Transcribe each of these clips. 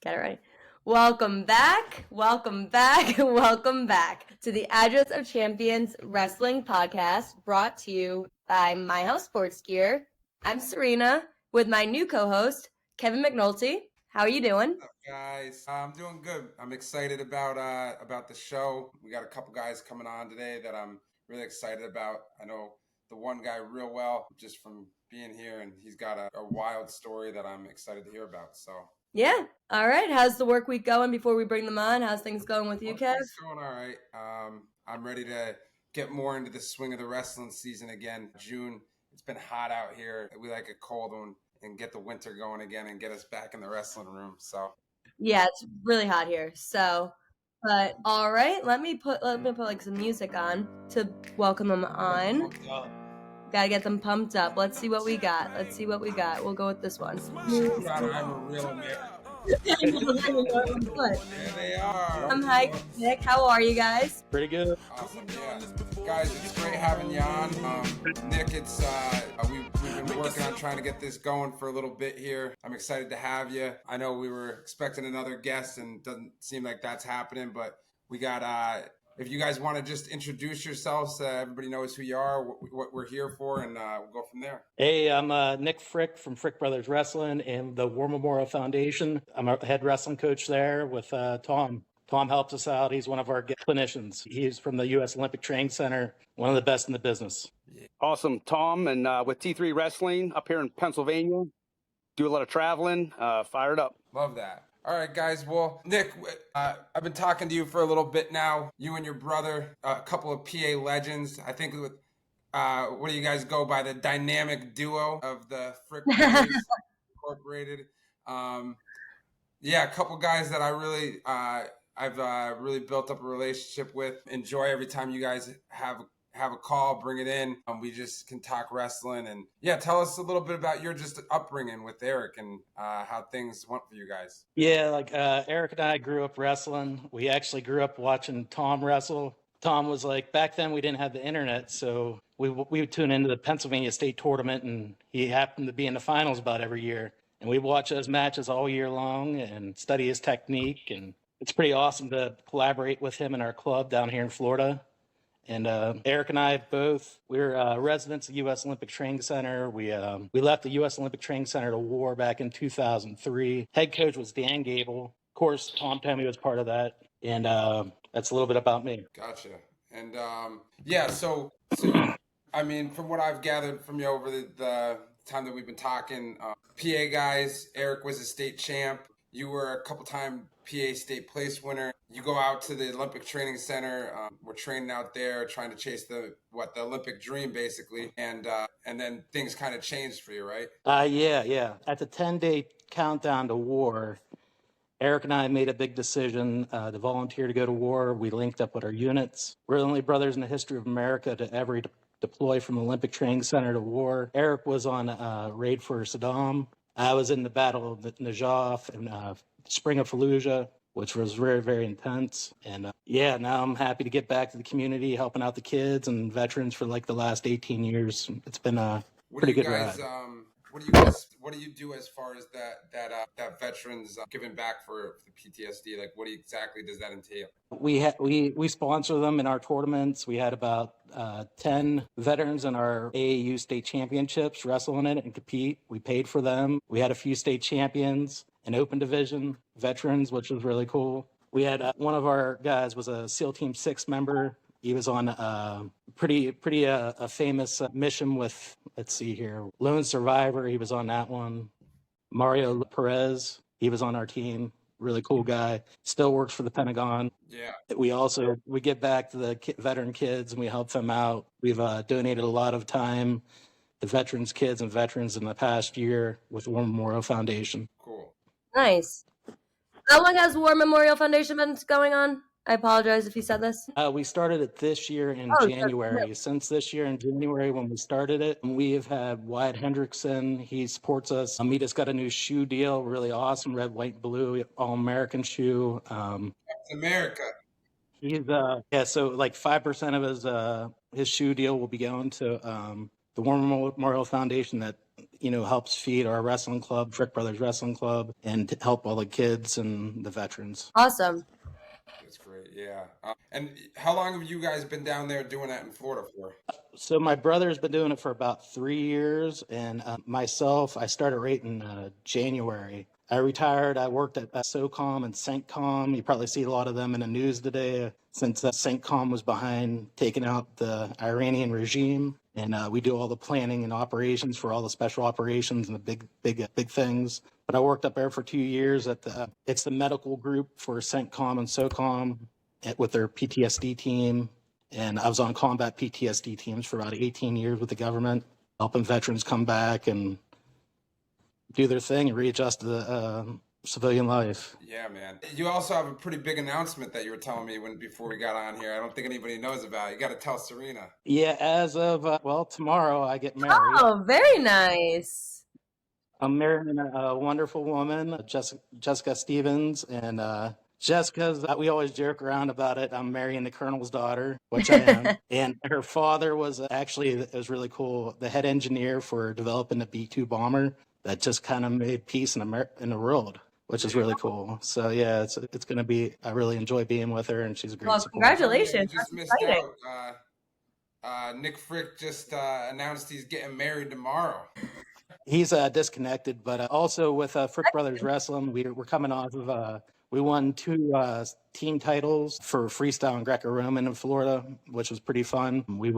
Get it right. Welcome back to the Address of Champions Wrestling Podcast, brought to you by My House Sports Gear. I'm Serena with my new co-host, Kevin McNulty. How are you doing? What's up, guys? I'm doing good. I'm excited about the show. We got a couple guys coming on today that I'm really excited about. I know the one guy real well just from being here, and he's got a wild story that I'm excited to hear about. So yeah, all right. How's the work week going before we bring them on? How's things going with you, Kev? It's going all right. I'm ready to get more into the swing of the wrestling season again. June, it's been hot out here. We like a cold one and get the winter going again and get us back in the wrestling room. So yeah, it's really hot here. So, but all right, let me put like some music on to welcome them on. Gotta get them pumped up. Let's see what we got. We'll go with this one. I'm a real American. There they are. I'm Hi, Nick. How are you guys? Pretty good. Awesome, yeah. Guys, it's great having you on. Nick, it's we've been working on trying to get this going for a little bit here. I'm excited to have you. I know we were expecting another guest and doesn't seem like that's happening, but we got if you guys want to just introduce yourselves, everybody knows who you are, what we're here for, and we'll go from there. Hey, I'm Nick Frick from Frick Brothers Wrestling and the War Memorial Foundation. I'm a head wrestling coach there with Tom. Tom helps us out. He's one of our clinicians. He's from the U.S. Olympic Training Center, one of the best in the business. Awesome, Tom, and with T3 Wrestling up here in Pennsylvania. Do a lot of traveling. Fired up. Love that. All right, guys. Well, Nick, I've been talking to you for a little bit now. You and your brother, a couple of PA legends. I think with what do you guys go by? The dynamic duo of the Frick Brothers Incorporated. Yeah, a couple guys that I really, I've really built up a relationship with. Enjoy every time you guys have a call, bring it in. We just can talk wrestling. And yeah, tell us a little bit about your just upbringing with Eric and how things went for you guys. Yeah, like Eric and I grew up wrestling. We actually grew up watching Tom wrestle. Tom was like, back then we didn't have the internet, so we would tune into the Pennsylvania State Tournament, and he happened to be in the finals about every year. And we'd watch those matches all year long and study his technique. And it's pretty awesome to collaborate with him in our club down here in Florida. And Eric and I both, we're residents of the U.S. Olympic Training Center. We left the U.S. Olympic Training Center to war back in 2003. Head coach was Dan Gable. Of course, Tom Tomeo was part of that. And that's a little bit about me. Gotcha. And yeah, so I mean, from what I've gathered from you over the time that we've been talking, PA guys, Eric was a state champ. You were a couple-time PA state place winner. You go out to the Olympic Training Center. We're training out there, trying to chase the Olympic dream, basically. And then things kind of changed for you, right? Yeah. At the 10-day countdown to war, Eric and I made a big decision to volunteer to go to war. We linked up with our units. We're the only brothers in the history of America to ever deploy from the Olympic Training Center to war. Eric was on a raid for Saddam. I was in the Battle of Najaf and Spring of Fallujah, which was very, very intense. And yeah, now I'm happy to get back to the community, helping out the kids and veterans for like the last 18 years. It's been a pretty good ride. What do you do as far as that veterans giving back for the PTSD? Like, what exactly does that entail? We sponsor them in our tournaments. We had about 10 veterans in our AAU state championships wrestle in it and compete. We paid for them. We had a few state champions, an open division veterans, which was really cool. We had one of our guys was a SEAL Team 6 member. He was on a pretty famous mission with, let's see here, Lone Survivor. He was on that one. Mario Perez, he was on our team. Really cool guy. Still works for the Pentagon. Yeah. We give back to the veteran kids and we help them out. We've donated a lot of time to veterans kids and veterans in the past year with War Memorial Foundation. Cool. Nice. How long has War Memorial Foundation been going on? I apologize if you said this. We started it this year in January. Sure. Since this year in January when we started it, we have had Wyatt Hendrickson. He supports us. He just got a new shoe deal, really awesome, red, white, blue, all-American shoe. That's America. He's so like 5% of his shoe deal will be going to the War Memorial Foundation that helps feed our wrestling club, Frick Brothers Wrestling Club, and to help all the kids and the veterans. Awesome. That's great. Yeah. And how long have you guys been down there doing that in Florida for? So my brother's been doing it for about 3 years, and myself, I started right in January. I retired. I worked at SOCOM and CENTCOM. You probably see a lot of them in the news today, since CENTCOM was behind taking out the Iranian regime, and we do all the planning and operations for all the special operations and the big things. But I worked up there for 2 years at it's the medical group for CENTCOM and SOCOM with their PTSD team. And I was on combat PTSD teams for about 18 years with the government, helping veterans come back and do their thing and readjust to the civilian life. Yeah, man. You also have a pretty big announcement that you were telling me before we got on here. I don't think anybody knows about it. You got to tell Serena. Yeah, as of, tomorrow I get married. Oh, very nice. I'm marrying a wonderful woman, Jessica Stevens, and Jessica's, we always joke around about it. I'm marrying the colonel's daughter, which I am. And her father was it was really cool, the head engineer for developing the B-2 bomber that just kind of made peace in the world, which is really cool. So yeah, it's going to be, I really enjoy being with her, and she's a great Well, support. congratulations. You just That's missed exciting. out. Nick Frick just announced he's getting married tomorrow. He's disconnected, but also with Frick Brothers Wrestling, we're coming off of we won 2 team titles for freestyle and Greco-Roman in Florida, which was pretty fun. We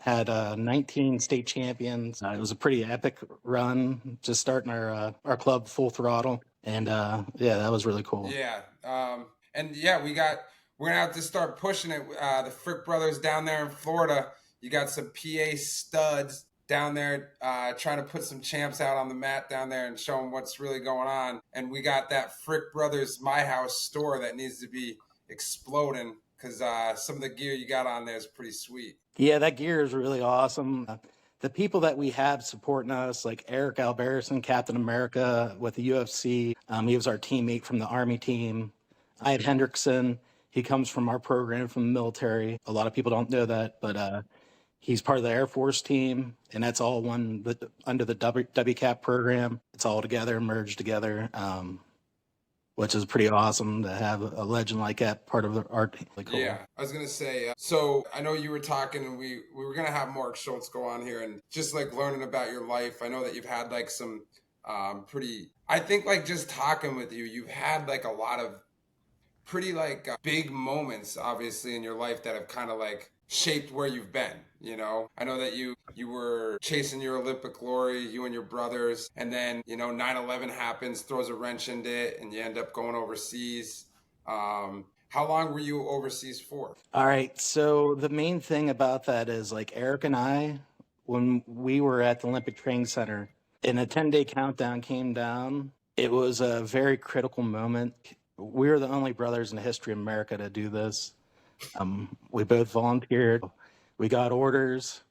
had 19 state champions. It was a pretty epic run, just starting our club full throttle, and yeah, that was really cool. Yeah, and yeah, we're gonna have to start pushing it. The Frick Brothers down there in Florida, you got some PA studs down there trying to put some champs out on the mat down there and show them what's really going on. And we got that Frick Brothers My House store that needs to be exploding, because some of the gear you got on there is pretty sweet. Yeah, that gear is really awesome. The people that we have supporting us, like Eric Alberson, Captain America with the UFC, he was our teammate from the Army team. Ide Hendrickson, he comes from our program from the military. A lot of people don't know that, but he's part of the Air Force team, and that's all under the WCAP program. It's all together, merged together, which is pretty awesome to have a legend like that part of our team. Really cool. Yeah, I was gonna say. So I know you were talking, and we were gonna have Mark Schultz go on here and just like learning about your life. I know that you've had like some pretty. I think like just talking with you, you've had like a lot of pretty like big moments, obviously, in your life that have kind of like shaped where you've been. I know that you were chasing your Olympic glory, you and your brothers, and then 9/11 happens, throws a wrench into it, and you end up going overseas. How long were you overseas for? All right, so the main thing about that is, like, Eric and I, when we were at the Olympic Training Center and a 10-day countdown came down, it was a very critical moment. We were the only brothers in the history of America to do this. We both volunteered. We got orders.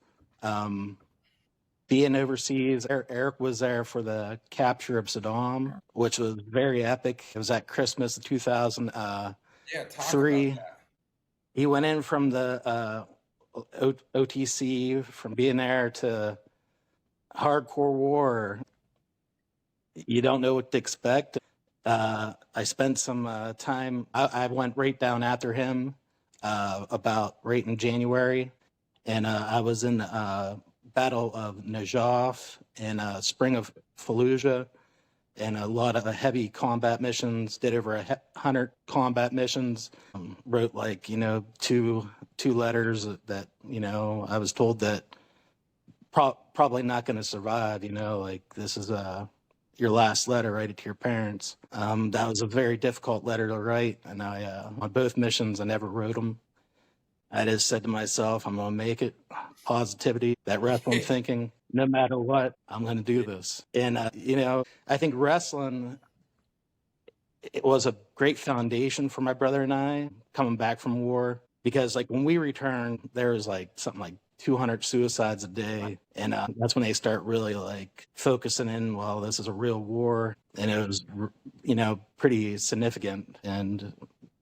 Being overseas, Eric was there for the capture of Saddam, which was very epic. It was at Christmas of 2003. Yeah, talk about that. He went in from the OTC, from being there to hardcore war. You don't know what to expect. I spent some time. I went right down after him, about right in January, and I was in the Battle of Najaf and Spring of Fallujah, and a lot of heavy combat missions. Did over 100 combat missions. Wrote like two letters that I was told that probably not going to survive. Like, this is your last letter, write it to your parents. That was a very difficult letter to write, and on both missions I never wrote them. I just said to myself, I'm going to make it. Positivity, that wrestling thinking, no matter what, I'm going to do this. And, I think wrestling, it was a great foundation for my brother and I coming back from war, because like when we returned, there was like something like 200 suicides a day. And that's when they start really like focusing in, well, this is a real war. And it was, pretty significant. And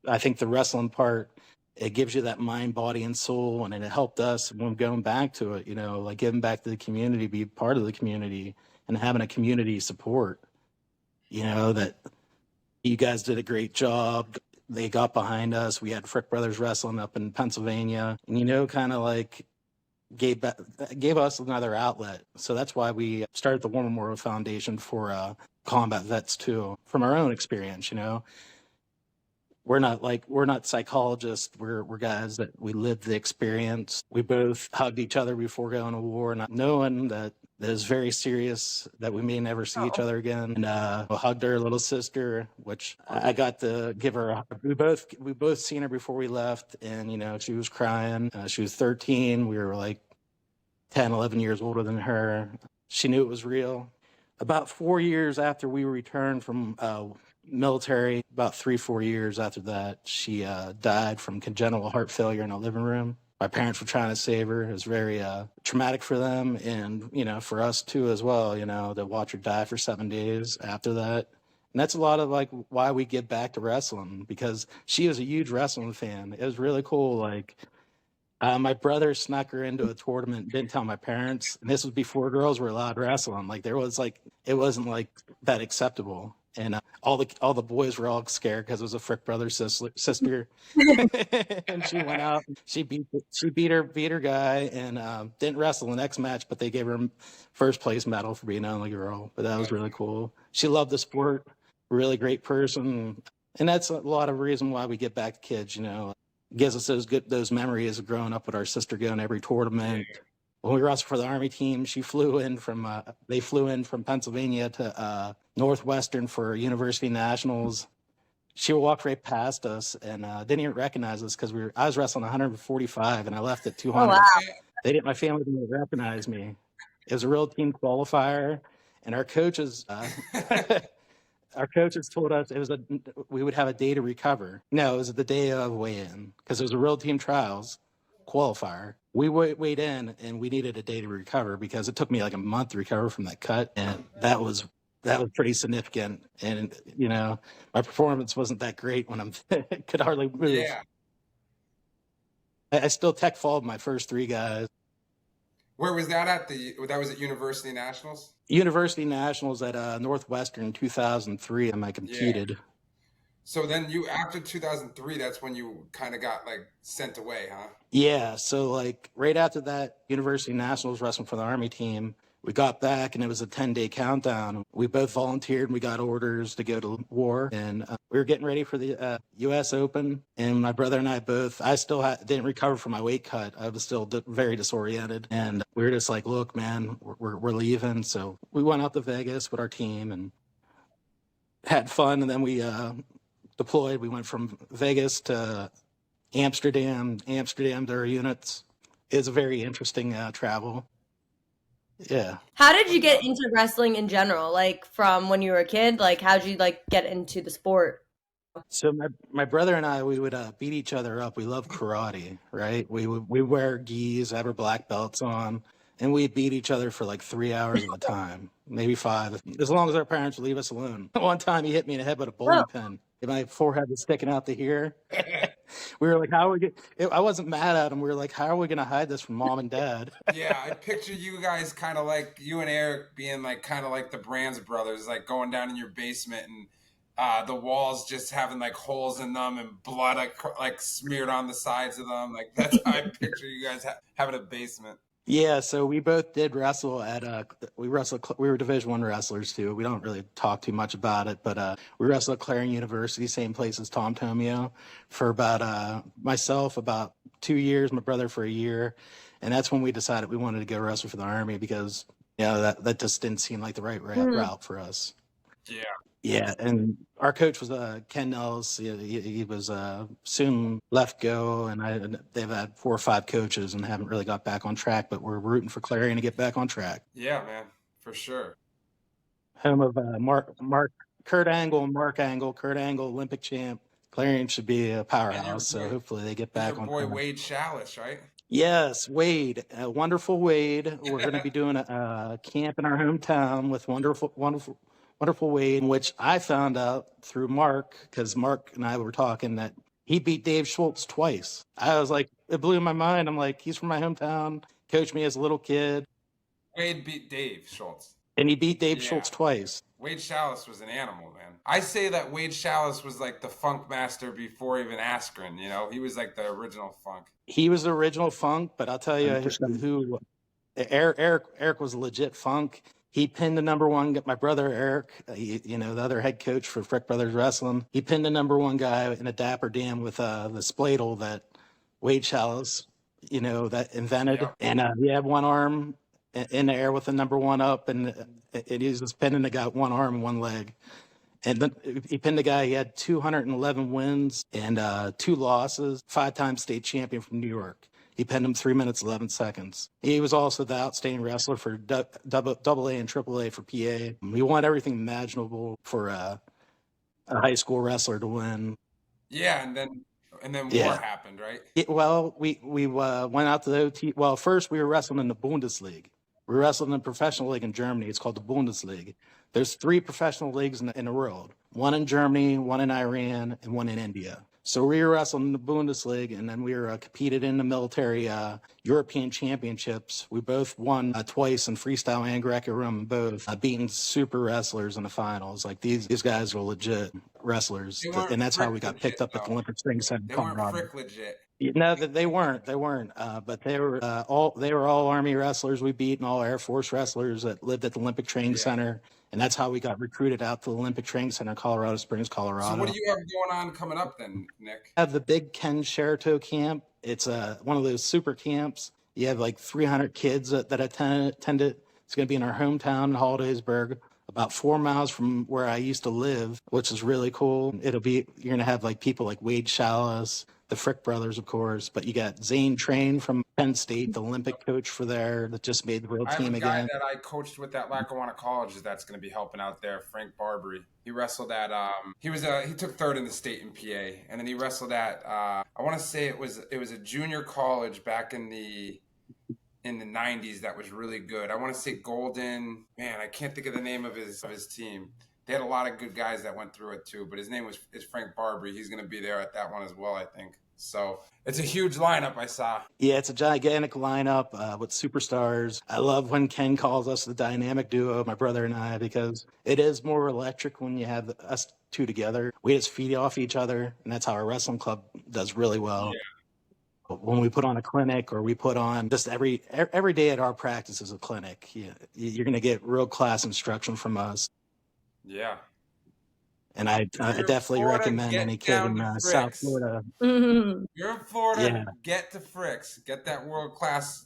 I think the wrestling part it gives you that mind, body, and soul, and it helped us when going back to it. Like giving back to the community, be part of the community, and having a community support. That you guys did a great job. They got behind us. We had Frick Brothers Wrestling up in Pennsylvania, and kind of like gave us another outlet. So that's why we started the War Memorial Foundation for combat vets too, from our own experience. We're not psychologists. We're guys that we lived the experience. We both hugged each other before going to war, not knowing that it was very serious, that we may never see each other again. And hugged our little sister, which I got to give her. We both seen her before we left, and she was crying. She was 13. We were like 10, 11 years older than her. She knew it was real. About 4 years after we returned from military, about 3-4 years after that, she died from congenital heart failure in a living room. My parents were trying to save her. It was very traumatic for them, and for us too as well. To watch her die for 7 days after that. And that's a lot of like why we get back to wrestling, because she was a huge wrestling fan. It was really cool. Like my brother snuck her into a tournament, didn't tell my parents, and this was before girls were allowed wrestling. Like it wasn't like that acceptable. And all the boys were all scared because it was a Frick Brothers sister. And she went out, she beat her guy, and didn't wrestle the next match, but they gave her a first place medal for being the only girl. But that was really cool. She loved the sport, really great person, and that's a lot of reason why we get back to kids. Gives us those memories of growing up with our sister going to every tournament. When we wrestled for the Army team, they flew in from Pennsylvania to Northwestern for University Nationals. She walked right past us and didn't even recognize us because I was wrestling 145 and I left at 200. Oh, wow. My family didn't recognize me. It was a real team qualifier, and our coaches told us we would have a day to recover. No, it was the day of weigh-in because it was a real team trials qualifier. We weighed in and we needed a day to recover because it took me like a month to recover from that cut, and that was pretty significant. And my performance wasn't that great when I could hardly move. Yeah. I still tech falled my first 3 guys. Where was that at? That was at University Nationals? University Nationals at Northwestern in 2003, and I competed. Yeah. So then after 2003, that's when you kind of got like sent away, huh? Yeah. So like right after that, University Nationals wrestling for the Army team, we got back and it was a 10-day countdown. We both volunteered and we got orders to go to war, and we were getting ready for the U.S. Open. And my brother and I still didn't recover from my weight cut. I was still very disoriented, and we were just like, look, man, we're leaving. So we went out to Vegas with our team and had fun. And then we deployed. We went from Vegas to Amsterdam to our units. It was a very interesting travel. Yeah. How did you get into wrestling in general? Like from when you were a kid? Like how'd you like get into the sport? So my brother and I, we would beat each other up. We love karate, right? We wear gis, have our black belts on, and we beat each other for like 3 hours at a time, maybe 5, as long as our parents would leave us alone. One time he hit me in the head with a bowling pin. My forehead was sticking out to here. We were like, I wasn't mad at him. We were like, how are we going to hide this from mom and dad? Yeah, I picture you guys kind of like you and Eric being like kind of like the Brands brothers, like going down in your basement and the walls just having like holes in them and blood like smeared on the sides of them. Like that's how I picture you guys having a basement. Yeah, so we both did wrestle we were Division I wrestlers too. We don't really talk too much about it, but we wrestled at Clarion University, same place as Tom Tomeo, for about myself about 2 years, my brother for a year, and that's when we decided we wanted to go wrestle for the Army because that just didn't seem like the right route for us. Yeah. Yeah, and our coach was Ken Nellis. He was soon left go, and they've had 4 or 5 coaches and haven't really got back on track. But we're rooting for Clarion to get back on track. Yeah, man, for sure. Home of Kurt Angle, Mark Angle, Kurt Angle, Olympic champ. Clarion should be a powerhouse, so hopefully they get back on track. Your boy Wade Chalice, right? Yes, Wade, wonderful Wade. We're going to be doing a camp in our hometown with wonderful Wade, which I found out through Mark, because Mark and I were talking that He beat Dave Schultz twice. I was like, it blew my mind. I'm like, he's from my hometown, coached me as a little kid. Wade beat Dave Schultz. And he beat Dave Schultz twice. Wade Chalice was an animal, man. I say that Wade Chalice was like the funk master before even Askren, you know? He was like the original funk. He was the original funk, but I'll tell you who Eric was a legit funk. He pinned the number one, my brother Eric, the other head coach for Frick Brothers Wrestling. He pinned the number one guy in a Dapper Dan with the spladle that Wade Chalice, that invented. Yep. And he had one arm in the air with the number one up, and he was pinning the guy one arm and one leg. And then he pinned the guy. He had 211 wins and 2 losses, 5-time state champion from New York. He pinned him 3 minutes, 11 seconds. He was also the outstanding wrestler for double A and triple A for PA. He won everything imaginable for a high school wrestler to win. Yeah, and then war happened, right? We went out to the OT. Well, first we were wrestling in the Bundesliga. We were wrestling in a professional league in Germany. It's called the Bundesliga. There's 3 professional leagues in the world. One in Germany, one in Iran, and one in India. So we were wrestling in the Bundesliga, and then we were competed in the military European championships. We both won twice in freestyle and Greco-Roman, both beating super wrestlers in the finals. Like these guys were legit wrestlers, and that's how we got picked up at the Olympic Training Center in Colorado. They weren't frick legit. No, they weren't. But they were all Army wrestlers we beat, and all Air Force wrestlers that lived at the Olympic Training Center. And that's how we got recruited out to the Olympic Training Center in Colorado Springs, Colorado. So what do you have going on coming up then, Nick? I have the Big Ken Sherato camp. It's one of those super camps. You have like 300 kids that attend it. It's going to be in our hometown in Hollidaysburg, about 4 miles from where I used to live, which is really cool. You're going to have like people like Wade Chalice, the Frick brothers, of course, but you got Zane Train from Penn State, the Olympic coach for there that just made the world team again. I have a guy that I coached with at Lackawanna College that's going to be helping out there, Frank Barbary. He wrestled at he took 3rd in the state in PA, and then he wrestled at I want to say it was a junior college back in the 90s that was really good. I want to say Golden. Man, I can't think of the name of his team. They had a lot of good guys that went through it too, but his name is Frank Barbary. He's going to be there at that one as well, I think. So it's a huge lineup I saw. Yeah, it's a gigantic lineup with superstars. I love when Ken calls us the dynamic duo, my brother and I, because it is more electric when you have us two together. We just feed off each other, and that's how our wrestling club does really well. Yeah. When we put on a clinic, or we put on just every day at our practice is a clinic, you're going to get world-class instruction from us. Yeah. And I definitely recommend any kid in South Florida. Mm-hmm. You're in Florida. Yeah. Get to Fricks. Get that world class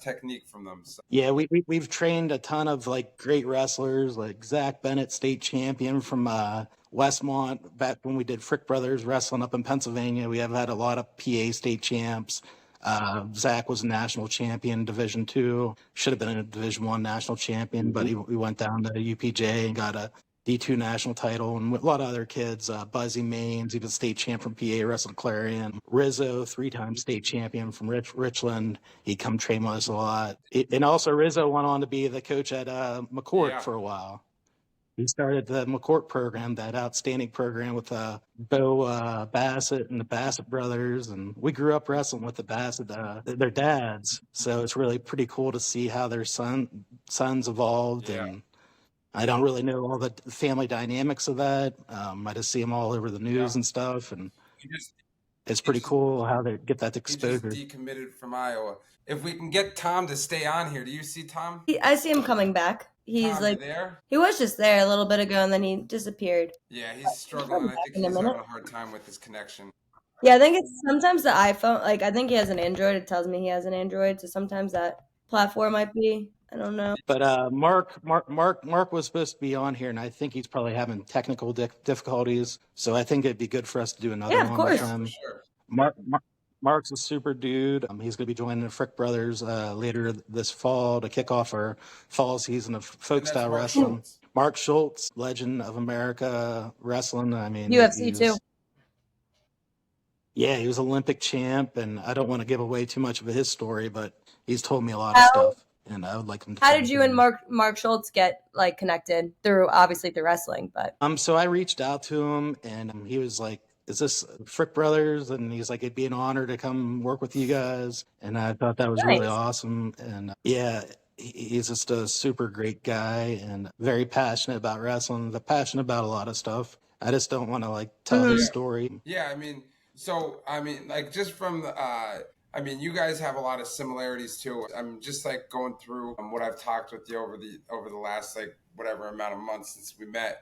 technique from them. So. Yeah, we've trained a ton of like great wrestlers, like Zach Bennett, state champion from Westmont. Back when we did Frick Brothers wrestling up in Pennsylvania, we have had a lot of PA state champs. Zach was a national champion, Division II. Should have been a Division I national champion, but he went down to UPJ and got a D2 national title. And a lot of other kids, Buzzy Maines, he was state champ from PA, wrestled Clarion. Rizzo, 3-time state champion from Richland. He come train with us a lot. And also Rizzo went on to be the coach at McCourt for a while. He started the McCourt program, that outstanding program with Bo Bassett and the Bassett brothers. And we grew up wrestling with the Bassett, their dads. So it's really pretty cool to see how their sons evolved. Yeah. And I don't really know all the family dynamics of that. I just see them all over the news and stuff. And it's pretty cool how they get that exposure. He just decommitted from Iowa. If we can get Tom to stay on here, do you see Tom? I see him coming back. He's Tom, like there? He was just there a little bit ago, and then he disappeared. Yeah, he's struggling. I think he's having a hard time with his connection. Yeah, I think it's sometimes the iPhone. Like, I think he has an Android. It tells me he has an Android, so sometimes that platform might be. I don't know. But Mark was supposed to be on here, and I think he's probably having technical difficulties. So I think it'd be good for us to do another one with him. For sure. Mark's a super dude. He's going to be joining the Frick Brothers later this fall to kick off our fall season of folk style wrestling. Mark Schultz, legend of America wrestling. I mean, UFC too. Yeah, he was Olympic champ, and I don't want to give away too much of his story, but he's told me a lot of stuff. and I would like him to. How did you and Mark Schultz get like connected? Through wrestling, but So I reached out to him, and he was like, "Is this Frick Brothers?" And he's like, "It'd be an honor to come work with you guys." And I thought that was really nice. awesome. And yeah, he's just a super great guy and very passionate about wrestling, passionate about a lot of stuff. I just don't want to like tell his story. Yeah, like just from you guys have a lot of similarities too. I'm just like going through what I've talked with you over the last like whatever amount of months since we met.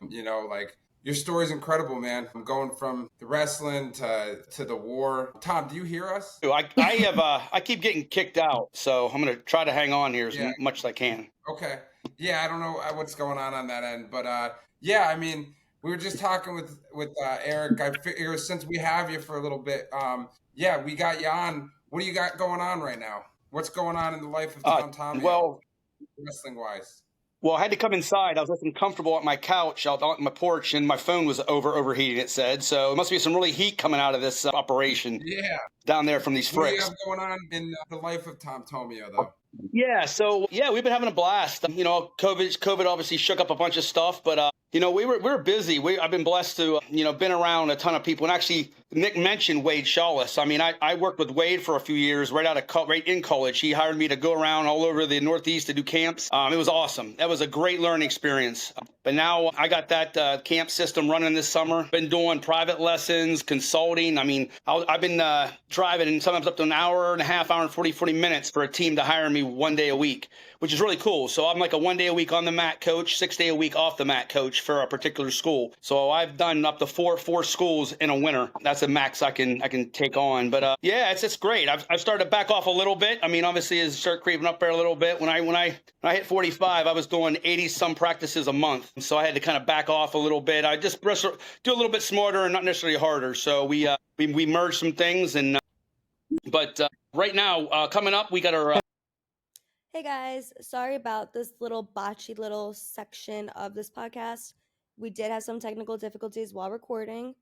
Like your story's incredible, man. I'm going from the wrestling to the war. Tom, do you hear us? I keep getting kicked out, so I'm gonna try to hang on here as much as I can. Okay. Yeah, I don't know what's going on that end, but yeah, we were just talking with Eric. I figure since we have you for a little bit, yeah, we got you on. What do you got going on right now? What's going on in the life of Tom Tomeo? Well, wrestling wise. Well, I had to come inside. I was looking comfortable at my couch out on my porch, and my phone was overheating, it said. So it must be some really heat coming out of this operation. Yeah. Down there from these fricks. What do you have going on in the life of Tom Tomeo, though? Yeah, so we've been having a blast. COVID obviously shook up a bunch of stuff, but we were busy. I've been blessed to been around a ton of people. And actually, Nick mentioned Wade Shawless. I worked with Wade for a few years right in college. He hired me to go around all over the Northeast to do camps. It was awesome. That was a great learning experience. But now I got that camp system running this summer. Been doing private lessons, consulting. I've been driving sometimes up to an hour and a half, hour and 40 minutes for a team to hire me one day a week, which is really cool. So I'm like a 1 day a week on the mat coach, 6 day a week off the mat coach for a particular school. So I've done up to four schools in a winter. That's the max I can take on. But yeah, it's great. I've started to back off a little bit. Obviously, as start creeping up there a little bit. When I hit 45, I was doing 80 some practices a month. So I had to kind of back off a little bit. I just do a little bit smarter and not necessarily harder. So we merged some things, and but right now coming up, we got our. Hey guys, sorry about this little botchy little section of this podcast. We did have some technical difficulties while recording.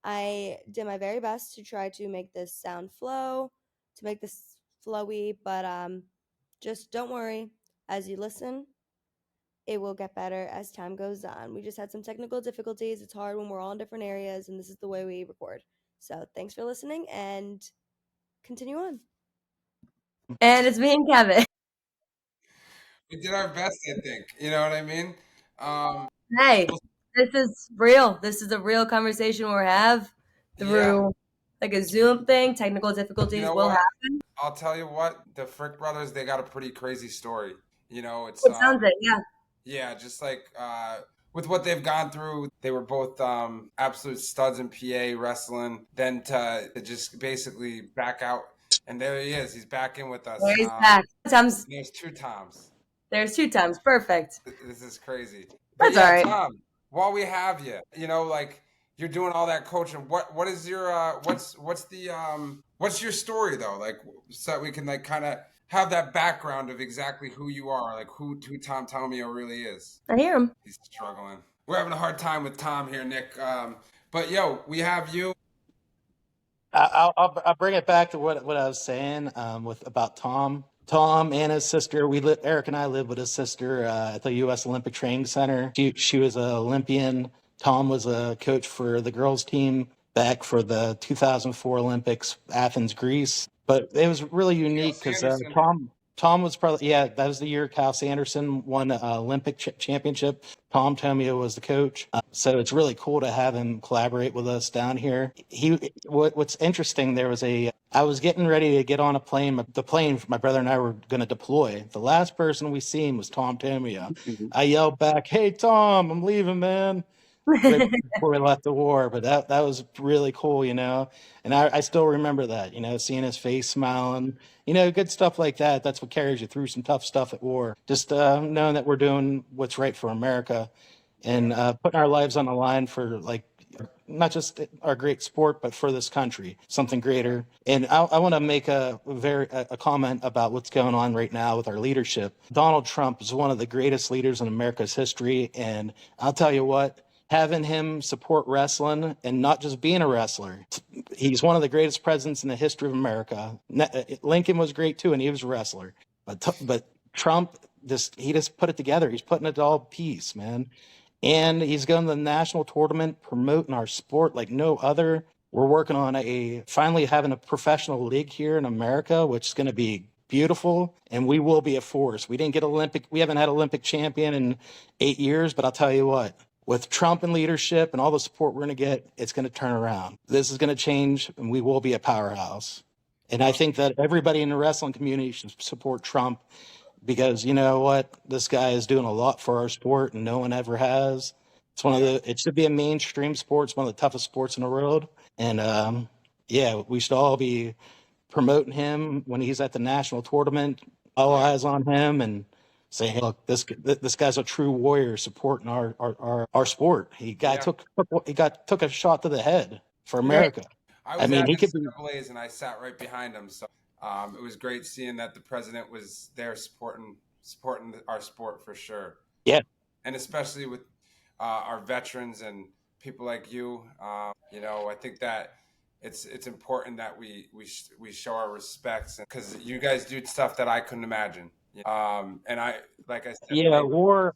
I did my very best to try to make this sound flowy, but just don't worry. As you listen, it will get better as time goes on. We just had some technical difficulties. It's hard when we're all in different areas, and this is the way we record. So thanks for listening, and continue on. And it's me and Kevin. We did our best, I think. You know what I mean? Hey, this is real. This is a real conversation we'll have through like a Zoom thing. Technical difficulties will happen. I'll tell you what, the Frick Brothers, they got a pretty crazy story. It sounds it, yeah. Yeah, just like with what they've gone through, they were both absolute studs in PA wrestling. Then to just basically back out, and there he is. He's back in with us. There he's back. There's two Toms. There's two Toms. Perfect. This is crazy. That's all right. Tom, while we have you, like you're doing all that coaching. What is your what's your story though? Like so that we can like kind of have that background of exactly who you are, like who Tom Tomeo really is. I hear him. He's struggling. We're having a hard time with Tom here, Nick. But we have you. I'll bring it back to what I was saying about Tom. Tom and his sister, Eric and I live with his sister at the U.S. Olympic Training Center. She was an Olympian. Tom was a coach for the girls team back for the 2004 Olympics, Athens, Greece. But it was really unique because Tom was probably, that was the year Kyle Sanderson won an Olympic championship. Tom Tomeo was the coach. So it's really cool to have him collaborate with us down here. What's interesting, I was getting ready to get on a plane. The plane my brother and I were going to deploy. The last person we seen was Tom Tomeo. Mm-hmm. I yelled back, "Hey, Tom, I'm leaving, man." Right before we left the war, but that was really cool, and I still remember that, seeing his face smiling, good stuff like that. That's what carries you through some tough stuff at war. Just knowing that we're doing what's right for America and putting our lives on the line for like not just our great sport, but for this country, something greater. And I want to make a comment about what's going on right now with our leadership. Donald Trump is one of the greatest leaders in America's history, and I'll tell you what. Having him support wrestling and not just being a wrestler. He's one of the greatest presidents in the history of America. Lincoln was great too, and he was a wrestler. But Trump, he just put it together. He's putting it all piece, man. And he's going to the national tournament, promoting our sport like no other. We're working on finally having a professional league here in America, which is going to be beautiful, and we will be a force. We haven't had Olympic champion in 8 years, but I'll tell you what, with Trump in leadership and all the support we're going to get, it's going to turn around. This is going to change, and we will be a powerhouse. And I think that everybody in the wrestling community should support Trump, because you know what, this guy is doing a lot for our sport, and no one ever has. It should be a mainstream sport. It's one of the toughest sports in the world, and yeah, we should all be promoting him when he's at the national tournament. All eyes on him, and say, hey, look, this guy's a true warrior supporting our sport. Took a shot to the head for America. I was mean, at he could the Blaze and I sat right behind him, so it was great seeing that the president was there supporting our sport for sure. Yeah, and especially with our veterans and people like you. I think that it's important that we show our respects, because you guys do stuff that I couldn't imagine. And I, like I said, yeah, war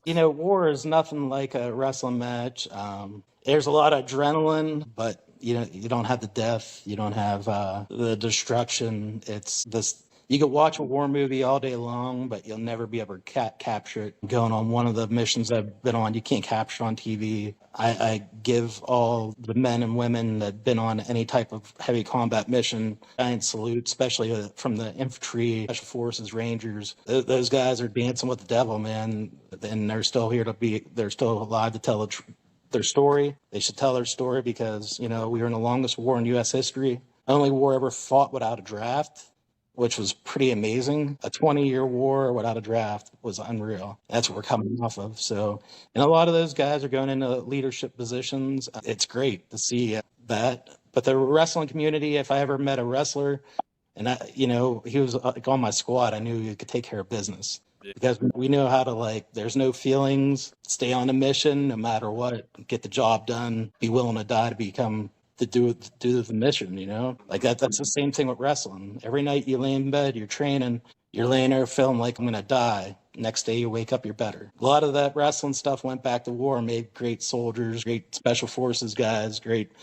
is nothing like a wrestling match. There's a lot of adrenaline, but you don't have the death, you don't have the destruction. It's this. You could watch a war movie all day long, but you'll never be able to capture it. Going on one of the missions I've been on, you can't capture it on TV. I give all the men and women that have been on any type of heavy combat mission a giant salute, especially from the infantry, special forces, rangers. Those guys are dancing with the devil, man, and they're still they're still alive to tell their story. They should tell their story, because we were in the longest war in U.S. history. Only war ever fought without a draft, which was pretty amazing. A 20-year war without a draft was unreal. That's what we're coming off of. So, and a lot of those guys are going into leadership positions. It's great to see that. But the wrestling community, if I ever met a wrestler, and he was like on my squad, I knew he could take care of business. Because we know how to, there's no feelings, stay on a mission no matter what, get the job done, be willing to die to do the mission, that's the same thing with wrestling. Every night you lay in bed, you're training, you're laying there feeling like I'm going to die. Next day you wake up, you're better. A lot of that wrestling stuff went back to war, made great soldiers, great special forces guys, great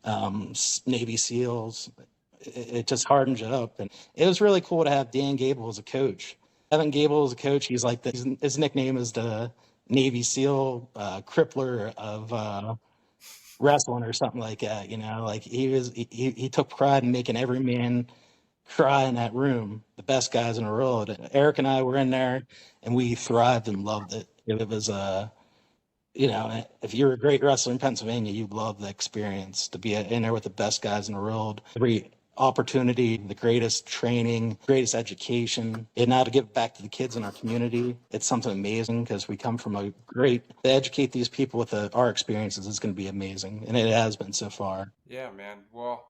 Navy SEALs. It just hardens you up. And it was really cool to have Dan Gable as a coach. Evan Gable as a coach, he's his nickname is the Navy SEAL crippler of wrestling or something like that. He took pride in making every man cry in that room, the best guys in the world. Eric and I were in there, and we thrived and loved it. It was if you're a great wrestler in Pennsylvania, you'd love the experience to be in there with the best guys in the world. Every opportunity, the greatest training, greatest education, and now to give back to the kids in our community. It's something amazing, because we come from to educate these people with our experiences is going to be amazing, and it has been so far. Yeah, man. Well,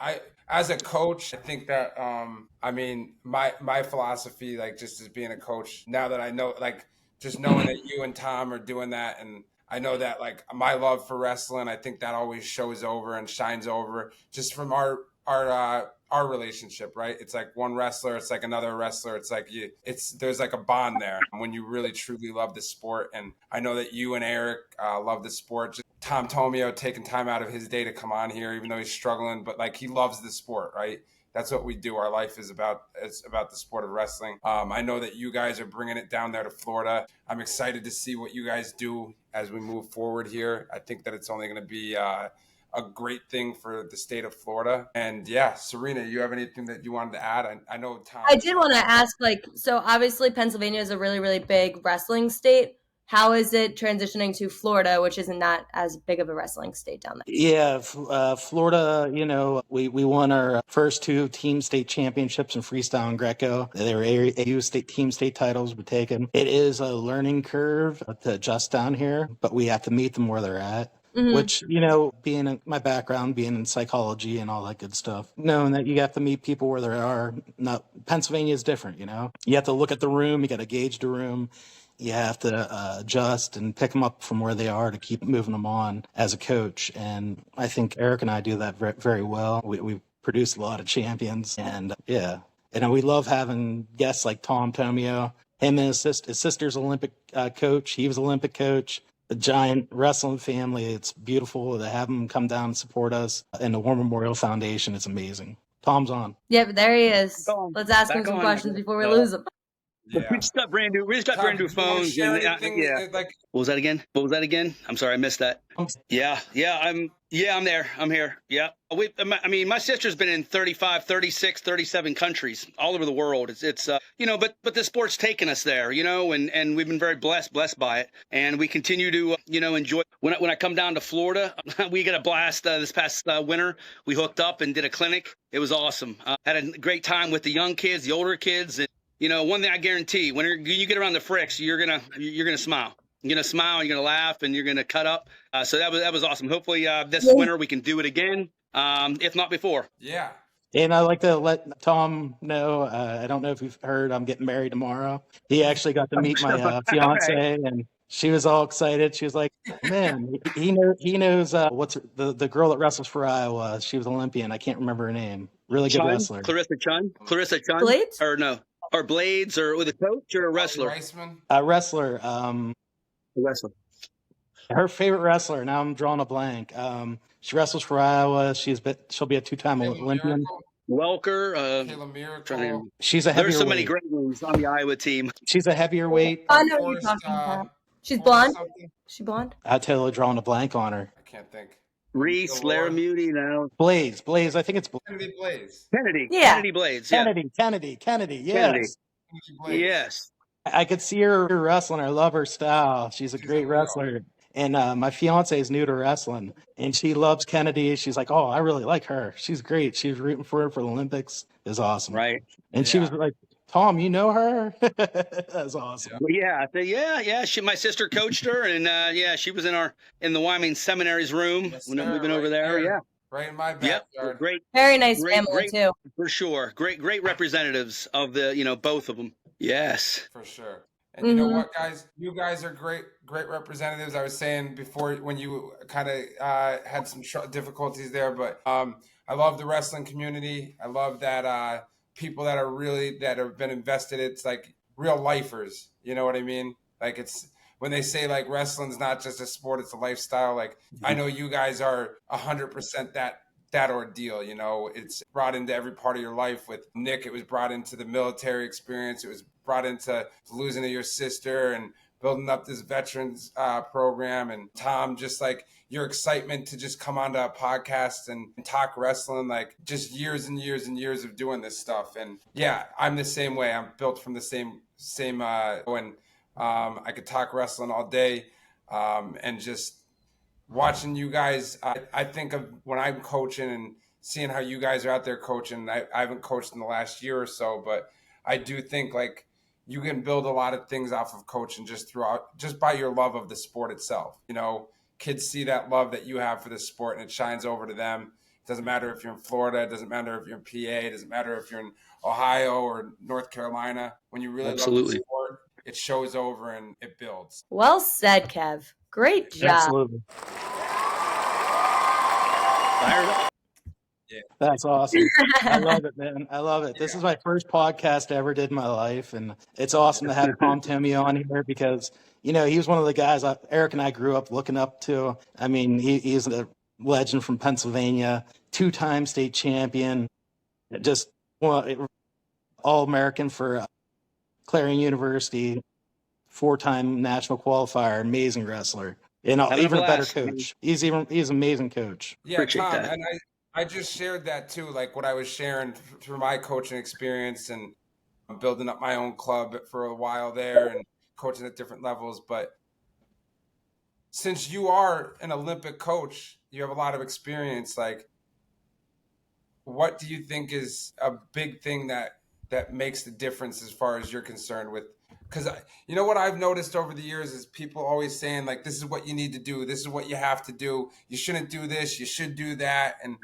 as a coach, I think that my philosophy, just as being a coach, now that I know, just knowing that you and Tom are doing that, and I know that my love for wrestling, I think that always shows over and shines over just from our relationship, right? It's like one wrestler, it's like another wrestler. It's like there's a bond there when you really truly love the sport. And I know that you and Eric love the sport. Just Tom Tomeo taking time out of his day to come on here, even though he's struggling, but he loves the sport, right? That's what we do. Our life is about the sport of wrestling. I know that you guys are bringing it down there to Florida. I'm excited to see what you guys do as we move forward here. I think that it's only going to be a great thing for the state of Florida. And yeah, Serena, you have anything that you wanted to add? I know Tom. I did want to ask, so obviously Pennsylvania is a really, really big wrestling state. How is it transitioning to Florida, which isn't that as big of a wrestling state down there? Yeah, Florida, we won our first 2 team state championships in freestyle and Greco. They were AU team state titles were taken. It is a learning curve to adjust down here, but we have to meet them where they're at. Mm-hmm. Which, my background, being in psychology and all that good stuff, knowing that you have to meet people where they are. Pennsylvania is different, You have to look at the room, you got to gauge the room. You have to adjust and pick them up from where they are to keep moving them on as a coach. And I think Eric and I do that very, very well. We produce a lot of champions, and yeah. And we love having guests like Tom Tomeo. Him and his sister's Olympic coach. He was Olympic coach. A giant wrestling family. It's beautiful to have them come down and support us. And the War Memorial Foundation is amazing. Tom's on. Yep, there he is. on. Let's ask him Back some on. questions before we lose him. Yeah. We just got brand new. We just got Tom, brand new do you wanna phones. share And, anything, yeah. like, What was that again? What was that again? I'm sorry, I missed that. Yeah. I'm there. I'm here. Yeah. I mean, my sister's been in 35, 36, 37 countries all over the world. It's but the sport's taken us there, and we've been very blessed by it. And we continue to, enjoy. When I come down to Florida, we get a blast. This past winter, we hooked up and did a clinic. It was awesome. Had a great time with the young kids, the older kids. And, one thing I guarantee, when you get around the Fricks, you're going to smile. You're going to smile, you're going to laugh, and you're going to cut up. So that was awesome. Hopefully this winter we can do it again, if not before. Yeah. And I'd like to let Tom know, I don't know if you've heard, I'm getting married tomorrow. He actually got to meet my fiance, right. And she was all excited. She was like, man, he knows what's the girl that wrestles for Iowa. She was Olympian. I can't remember her name. Really good wrestler. Clarissa Chun? Blades? Or no? Or Blades, or with a coach or a wrestler? A wrestler. A wrestler. Her favorite wrestler. Now I'm drawing a blank. She wrestles for Iowa. She'll be a two-time Olympian. Welker. Kayla Miracle. She's a heavier There's so weight. many great ones on the Iowa team. She's a heavier weight. I know what you're talking about. She's blonde. She blonde? I totally drawing a blank on her. I can't think. Reese, Laramuni now. Blaze. I think it's Kennedy Blaze. Kennedy. Yeah. Kennedy Blades. Yeah. Kennedy. Yes. Yes. I could see her wrestling. I love her style. She's a great wrestler. And my fiance is new to wrestling, and she loves Kennedy. She's like, oh, I really like her. She's great. She was rooting for her for the Olympics. It was awesome. Right. And she was like, Tom, you know her? That's awesome. Yeah. My sister coached her, and she was in the Wyoming Seminary's room when we've been over there. Yeah. Right in my backyard. Yep. Great. Very nice family too. For sure. Great representatives of the, both of them. Yes. For sure. And you know what, guys? You guys are great representatives. I was saying before when you kind of had some difficulties there, but I love the wrestling community. I love that people that have been invested. It's like real lifers. You know what I mean? Like it's when they say like wrestling's not just a sport, it's a lifestyle. Like I know you guys are 100% that ordeal. It's brought into every part of your life. With Nick, it was brought into the military experience. It was brought into losing to your sister and building up this veterans program. And Tom, just like your excitement to just come onto a podcast and talk wrestling, like just years and years and years of doing this stuff. And yeah, I'm the same way. I'm built from the same when I could talk wrestling all day, and just watching you guys. I think of when I'm coaching and seeing how you guys are out there coaching. I haven't coached in the last year or so, but I do think like you can build a lot of things off of coaching just by your love of the sport itself. Kids see that love that you have for the sport and it shines over to them. It doesn't matter if you're in Florida. It doesn't matter if you're in PA. It doesn't matter if you're in Ohio or North Carolina. When you really love the sport, it shows over and it builds. Well said, Kev. Great job. Absolutely. Yeah. That's awesome. I love it, man. I love it. This is my first podcast I ever did in my life, and it's awesome to have Tom Tomeo on here because, he was one of the guys Eric and I grew up looking up to. I mean, he's a legend from Pennsylvania, 2-time state champion, just All-American for Clarion University, 4-time national qualifier, amazing wrestler, and even a better coach. He's an amazing coach. Yeah, Appreciate Tom, that. and I just shared that too, like what I was sharing through my coaching experience and building up my own club for a while there and coaching at different levels. But since you are an Olympic coach, you have a lot of experience. Like, what do you think is a big thing that makes the difference as far as you're concerned with? Because what I've noticed over the years is people always saying like, this is what you need to do. This is what you have to do. You shouldn't do this. You should do that. And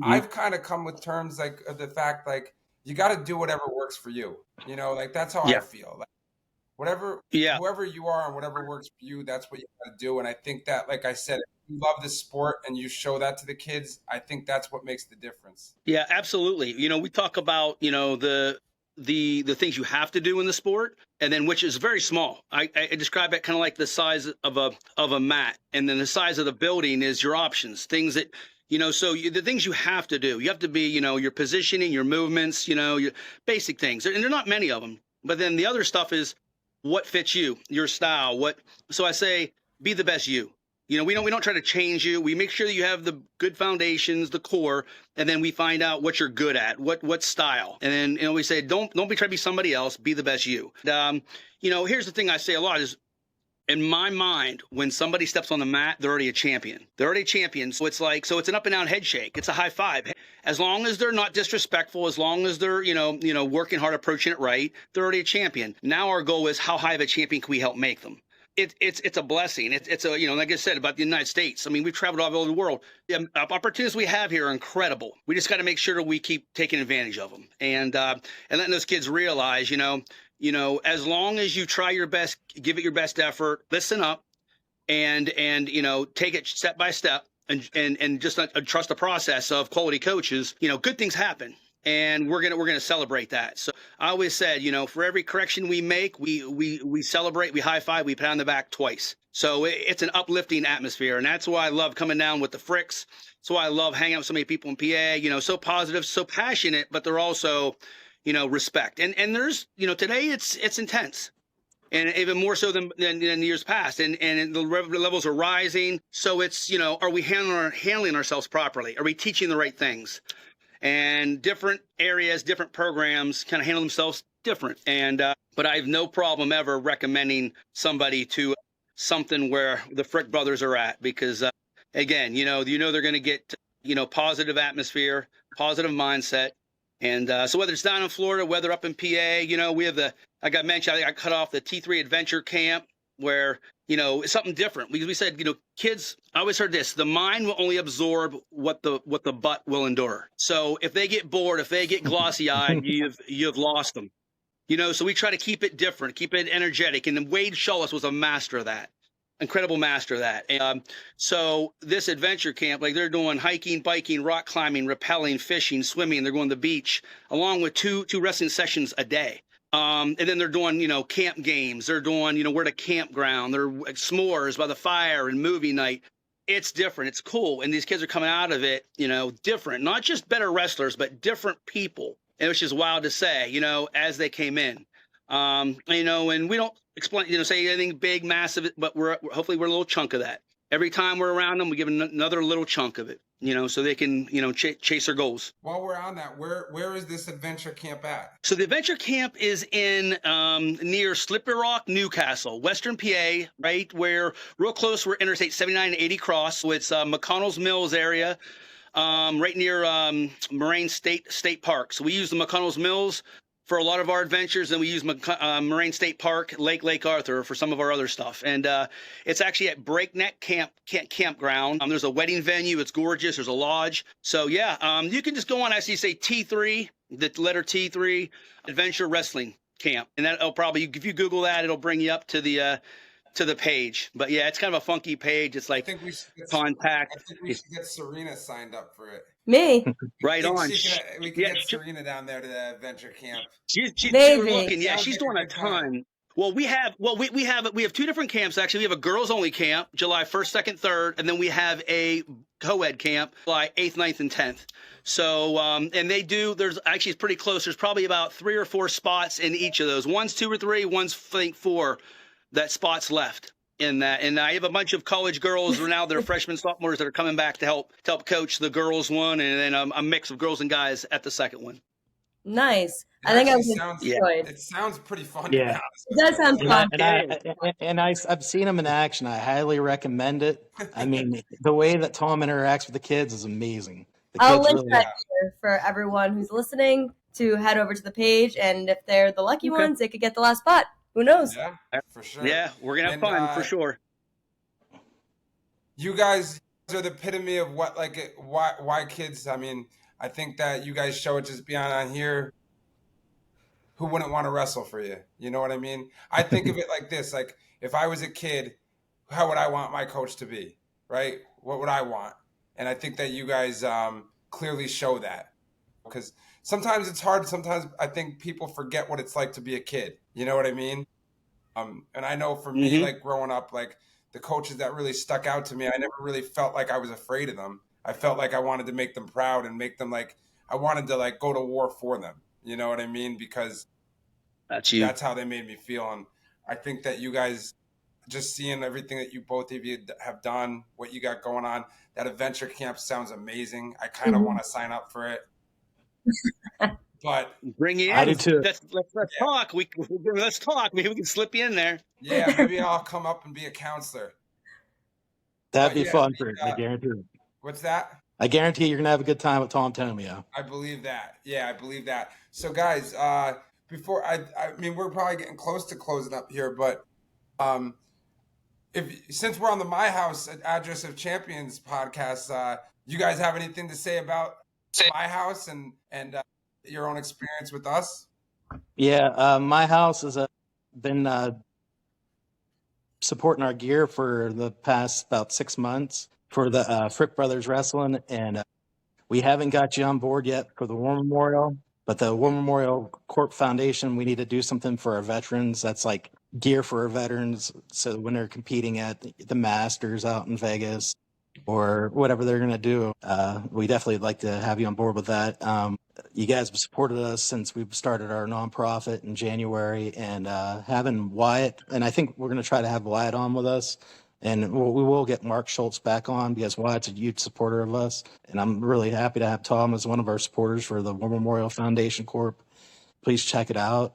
I've kind of come with terms like the fact like you got to do whatever works for you. Like that's how I feel. Like whoever you are and whatever works for you, that's what you got to do. And I think that, like I said, if you love the sport and you show that to the kids, I think that's what makes the difference. Yeah, absolutely. We talk about, the the things you have to do in the sport, and then which is very small. I describe it kind of like the size of a mat, and then the size of the building is your options, things that so the things you have to do. You have to be your positioning, your movements, your basic things, and there are not many of them. But then the other stuff is what fits you, your style. So I say, be the best you. We don't try to change you. We make sure that you have the good foundations, the core, and then we find out what you're good at, what style. And then we say, don't be trying to be somebody else. Be the best you. Here's the thing I say a lot is, in my mind, when somebody steps on the mat, they're already a champion. They're already a champion. So it's an up and down head shake. It's a high five. As long as they're not disrespectful, as long as they're working hard, approaching it right, they're already a champion. Now our goal is, how high of a champion can we help make them? It's a blessing. It's a, like I said about the United States. I mean, we've traveled all over the world. The opportunities we have here are incredible. We just got to make sure that we keep taking advantage of them, and letting those kids realize, as long as you try your best, give it your best effort, listen up, and take it step by step, and just trust the process of quality coaches. Good things happen. And we're gonna celebrate that. So I always said, for every correction we make, we celebrate, we high five, we pat on the back twice. So it's an uplifting atmosphere, and that's why I love coming down with the Fricks. So I love hanging out with so many people in PA. So positive, so passionate, but they're also, respect. And there's, today it's intense, and even more so than years past. And the levels are rising. So it's, are we handling ourselves properly? Are we teaching the right things? And different areas, different programs kind of handle themselves different. And but I have no problem ever recommending somebody to something where the Frick brothers are at, because again, they're going to get positive atmosphere, positive mindset. And so whether it's down in Florida, whether up in PA, we have like I mentioned, I cut off the T3 Adventure Camp, where it's something different. We said, kids, I always heard this: the mind will only absorb what the butt will endure. So if they get bored, if they get glossy-eyed, you've lost them. So we try to keep it different, keep it energetic. And Wade Shullis was a master of that, incredible master of that. And, so this adventure camp, like, they're doing hiking, biking, rock climbing, rappelling, fishing, swimming. They're going to the beach, along with two wrestling sessions a day. And then they're doing, camp games. They're doing, where to campground. They're s'mores by the fire and movie night. It's different. It's cool. And these kids are coming out of it, different, not just better wrestlers, but different people. And which is wild to say, as they came in. And we don't explain, say anything big, massive, but hopefully we're a little chunk of that. Every time we're around them, we give another little chunk of it, so they can, chase their goals. While we're on that, where is this adventure camp at? So the adventure camp is in near Slippery Rock, Newcastle, Western PA, right where real close where Interstate 79 and 80 cross. So it's McConnell's Mills area, right near Moraine State Park. So we use the McConnell's Mills for a lot of our adventures, and we use Moraine State Park, Lake Arthur for some of our other stuff. And it's actually at Breakneck Campground. There's a wedding venue. It's gorgeous. There's a lodge. So yeah, you can just go on, actually say T3, the letter T3, Adventure Wrestling Camp. And that'll probably, if you Google that, it'll bring you up to the page. But yeah, it's kind of a funky page. It's like contact. I think we should get Serena signed up for it. Me? Right on. We can get Serena down there to the adventure camp. She's looking. Yeah, she's doing a ton. Well, we have two different camps, actually. We have a girls only camp, July 1st, 2nd, 3rd, and then we have a co-ed camp, July 8th, 9th, and 10th. So, and there's actually, it's pretty close. There's probably about 3 or 4 spots in each of those. One's 2 or 3, one's, I think, 4 that spots left in that. And I have a bunch of college girls who are now, they're freshmen, sophomores, that are coming back to help coach the girls one, and then a mix of girls and guys at the second one. Nice. I think I was enjoyed. It sounds pretty fun. Yeah. It does sound fun. I've seen him in action. I highly recommend it. I mean, the way that Tom interacts with the kids is amazing. I'll link that here for everyone who's listening to head over to the page, and if they're the lucky ones, they could get the last spot. Who knows? Yeah, for sure. Yeah, we're gonna have fun for sure. You guys are the epitome of why kids. I mean, I think that you guys show it just beyond on here. Who wouldn't want to wrestle for you? You know what I mean? I think of it like this: like, if I was a kid, how would I want my coach to be? Right? What would I want? And I think that you guys clearly show that, because sometimes it's hard. Sometimes I think people forget what it's like to be a kid. You know what I mean? And I know for me, like growing up, like the coaches that really stuck out to me, I never really felt like I was afraid of them. I felt like I wanted to make them proud and make them like, I wanted to like go to war for them. You know what I mean? Because that's how they made me feel. And I think that you guys, just seeing everything that you both of you have done, what you got going on, that adventure camp sounds amazing. I kind of want to sign up for it. But bring you in. I do too. Let's talk. Let's talk. Maybe we can slip you in there. Yeah, maybe I'll come up and be a counselor. That'd be fun for you. I guarantee it. What's that? I guarantee you're gonna have a good time with Tom Tomeo. I believe that. Yeah, I believe that. So, guys, before I mean, we're probably getting close to closing up here, but since we're on the My House Address of Champions podcast, you guys have anything to say about My House and your own experience with us? Yeah, My House has been supporting our gear for the past about 6 months for the Frick Brothers Wrestling, and we haven't got you on board yet for the War Memorial, but the War Memorial Corp Foundation, we need to do something for our veterans. That's like gear for our veterans, so when they're competing at the Masters out in Vegas or whatever they're going to do, we definitely like to have you on board with that. You guys have supported us since we've started our nonprofit in January, and having Wyatt, and I think we're going to try to have Wyatt on with us, and we will get Mark Schultz back on because Wyatt's a huge supporter of us, and I'm really happy to have Tom as one of our supporters for the War Memorial Foundation Corp. Please check it out.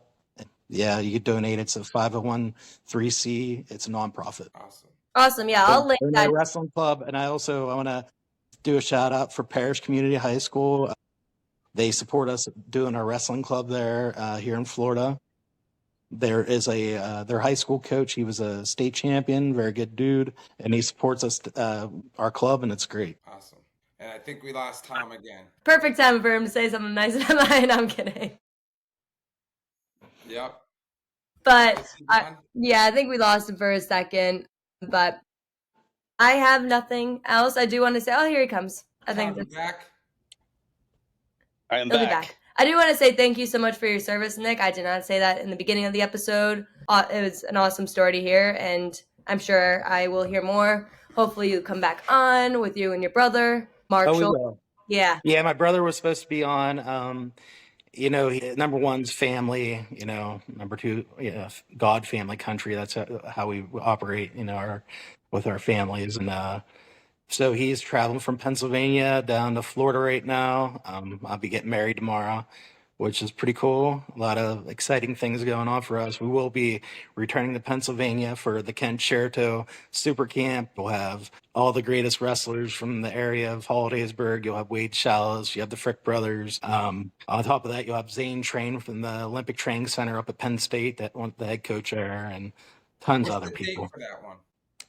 Yeah, you can donate. It's a 501(c)(3). It's a nonprofit. Awesome. Yeah, I'll link that. Wrestling club, and I want to do a shout out for Parish Community High School. They support us doing our wrestling club there here in Florida. There is their high school coach. He was a state champion, very good dude, and he supports us, our club, and it's great. Awesome. And I think we lost Tom again. Perfect time for him to say something nice to mine. I'm kidding. Yep. But I think we lost him for a second. But I have nothing else. I do want to say, oh, here he comes. I think that's back. I am back. I do want to say thank you so much for your service, Nick. I did not say that in the beginning of the episode. It was an awesome story to hear, and I'm sure I will hear more. Hopefully you come back on with you and your brother, Mark. Oh, we will. Yeah. Yeah, my brother was supposed to be on. Number one's family, number two, God, family, country. That's how we operate, with our families. And so he's traveling from Pennsylvania down to Florida right now. I'll be getting married tomorrow, which is pretty cool. A lot of exciting things going on for us. We will be returning to Pennsylvania for the Ken Sherto Super Camp. We'll have all the greatest wrestlers from the area of Hollidaysburg. You'll have Wade Shallows. You have the Frick Brothers. On top of that, you'll have Zane Train from the Olympic Training Center up at Penn State, that one, the head coach there, and tons of other people. For that one?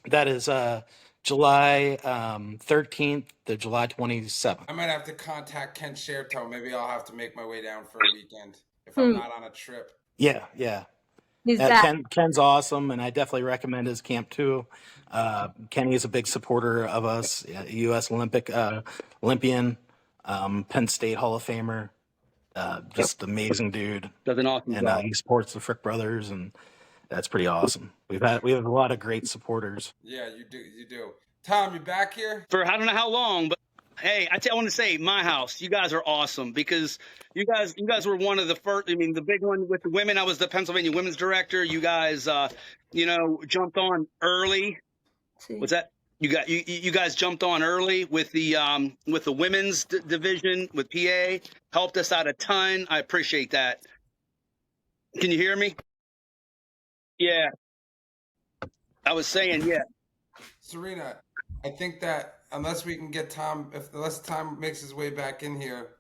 That is July 13th to July 27th. I might have to contact Ken Sherto. Maybe I'll have to make my way down for a weekend if I'm not on a trip. Yeah. Ken's awesome, and I definitely recommend his camp too. Kenny is a big supporter of us, U.S. Olympian, Penn State Hall of Famer, just amazing dude. Does an awesome job. He supports the Frick Brothers, and that's pretty awesome. We have a lot of great supporters. Yeah, you do. Tom, you back here? For I don't know how long, but hey, I want to say, My House, you guys are awesome because you guys were one of the first. I mean, the big one with the women. I was the Pennsylvania women's director. You guys, jumped on early. What's that? You guys jumped on early with the women's division with PA. Helped us out a ton. I appreciate that. Can you hear me? Yeah. I was saying, yeah. Serena, I think that unless we can get Tom, unless Tom makes his way back in here,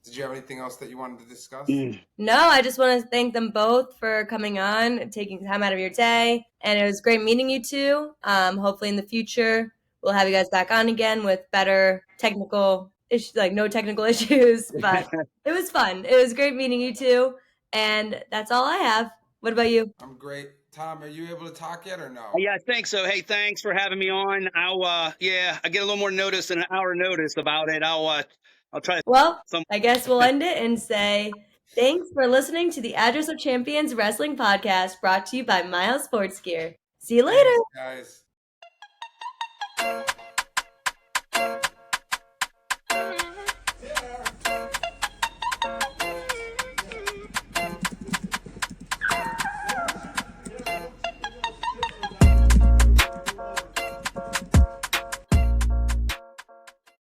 did you have anything else that you wanted to discuss? No, I just want to thank them both for coming on, taking time out of your day, and it was great meeting you two. Hopefully in the future we'll have you guys back on again with better technical issues, like no technical issues, but it was fun. It was great meeting you two, and that's all I have. What about you? I'm great. Tom, are you able to talk yet or no? Yeah, I think so. Hey, thanks for having me on. I get a little more notice than an hour notice about it. I'll I'll try. Well, I guess we'll end it and say thanks for listening to the Address of Champions Wrestling Podcast brought to you by Miles Sports Gear. See you later. Thanks, guys.